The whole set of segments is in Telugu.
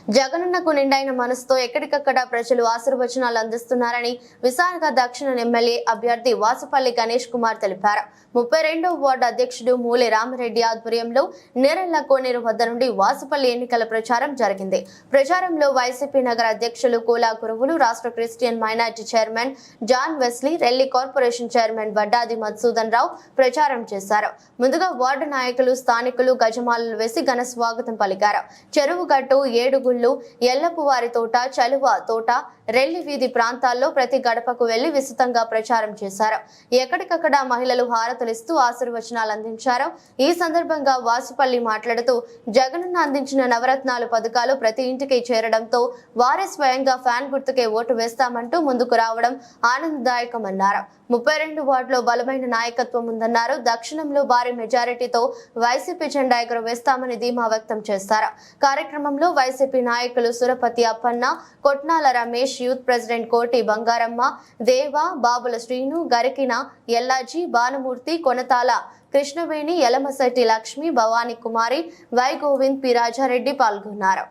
జగనన్నకు నిండైన మనసుతో ఎక్కడికక్కడ ప్రజలు ఆశీర్వచనాలు అందిస్తున్నారని విశాఖ దక్షిణ ఎమ్మెల్యే అభ్యర్థి వాసుపల్లి గణేష్ కుమార్ తెలిపారు. 32వ వార్డు అధ్యక్షుడు మూలె రామరెడ్డి ఆధ్వర్యంలో నేరెళ్ల కోనేరు వద్ద నుండి వాసుపల్లి ఎన్నికల ప్రచారం జరిగింది. ప్రచారంలో వైసీపీ నగర అధ్యక్షులు కోలా గురువులు, రాష్ట్ర Christian minority chairman John Wesley, Relli corporation chairman Vaddadi Madhusudan Rao ప్రచారం చేశారు. ముందుగా వార్డు నాయకులు, స్థానికులు గజమాలలు వేసి ఘన స్వాగతం పలికారు. చెరువుగట్టు, ఏడుగుళ్లు, ఎల్లపువారి తోట, చలువ తోట, రెల్లి వీధి ప్రాంతాల్లో ప్రతి గడపకు వెళ్లి విస్తృతంగా ప్రచారం చేశారు. ఎక్కడికక్కడ మహిళలు హారతులిస్తూ ఆశీర్వచనాలు అందించారు. ఈ సందర్భంగా వాసుపల్లి మాట్లాడుతూ జగనన్న అందించిన నవరత్నాలు పథకాలు ప్రతి ఇంటికి చేరడంతో వారే స్వయంగా ఫ్యాన్ గుర్తుకే ఓటు వేస్తామంటూ ముందుకు రావడం ఆనందదాయకమన్నారు. 32 వార్డులో బలమైన నాయకత్వం ఉందన్నారు. దక్షిణంలో భారీ మెజారిటీతో వైసీపీ జెండా ఎగురవేస్తామని ధీమా వ్యక్తం చేశారు. కార్యక్రమంలో వైసీపీ నాయకులు సురపతి అప్పన్న, కొట్నాల రమేష్, యూత్ ప్రెసిడెంట్ కోటి బంగారమ్మ, దేవ, బాబుల శ్రీను, గరికిన ఎల్లాజీ, భానుమూర్తి, కొనతాల కృష్ణవేణి, యలమశెట్టి లక్ష్మి, భవానీ కుమారి, వై గోవింద్, పి రాజారెడ్డి పాల్గొన్నారు.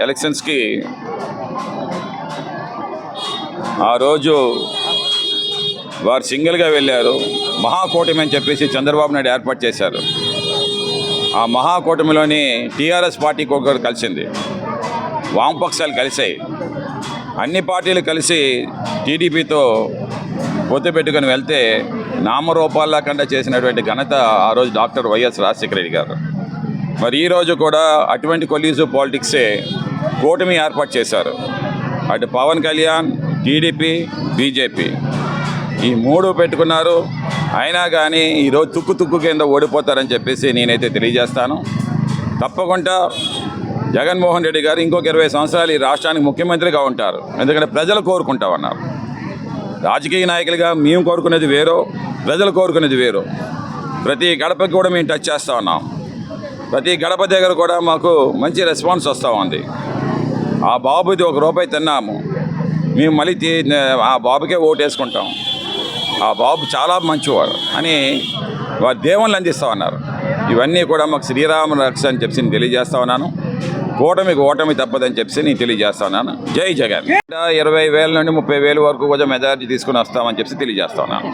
ఎలక్షన్స్కి ఆ రోజు వారు సింగిల్గా వెళ్ళారు. మహాకూటమి అని చెప్పేసి చంద్రబాబు నాయుడు ఏర్పాటు చేశారు. ఆ మహాకూటమిలోని టీఆర్ఎస్ పార్టీకి ఒకరు కలిసింది, వామపక్షాలు కలిసాయి. అన్ని పార్టీలు కలిసి టీడీపీతో పొత్తు పెట్టుకుని వెళ్తే నామరూపాల్లా కంటే చేసినటువంటి ఘనత ఆ రోజు డాక్టర్ వైఎస్ రాజశేఖర రెడ్డి గారు. మరి ఈరోజు కూడా అటువంటి కొలీజు పాలిటిక్సే కూటమి ఏర్పాటు చేశారు. అటు పవన్ కళ్యాణ్, టీడీపీ, బీజేపీ ఈ మూడు పెట్టుకున్నారు. అయినా కానీ ఈరోజు తుక్కు కింద ఓడిపోతారని చెప్పేసి నేనైతే తెలియజేస్తాను. తప్పకుండా జగన్మోహన్ రెడ్డి గారు ఇంకొక 20 సంవత్సరాలు ఈ రాష్ట్రానికి ముఖ్యమంత్రిగా ఉంటారు. ఎందుకంటే ప్రజలు కోరుకుంటామన్నారు. రాజకీయ నాయకులుగా మేము కోరుకునేది వేరో, ప్రజలు కోరుకునేది వేరో. ప్రతి గడపకి కూడా మేము టచ్ చేస్తూ ఉన్నాం. ప్రతి గడప దగ్గర కూడా మాకు మంచి రెస్పాన్స్ వస్తూ ఉంది. ఆ బాబుది ₹1 తిన్నాము, మేము మళ్ళీ ఆ బాబుకే ఓటేసుకుంటాం. ఆ బాబు చాలా మంచివాడు అని వారి దేవుళ్ళు అందిస్తూ ఉన్నారు. ఇవన్నీ కూడా మాకు శ్రీరామ రక్ష అని చెప్పి నేను తెలియజేస్తా ఉన్నాను. కూటమికి ఓటమి తప్పదని చెప్పి నేను తెలియజేస్తా ఉన్నాను. జై జగన్. 20,000 నుండి 30,000 వరకు కొంచెం మెజారిటీ తీసుకుని వస్తామని చెప్పి తెలియజేస్తా ఉన్నాను.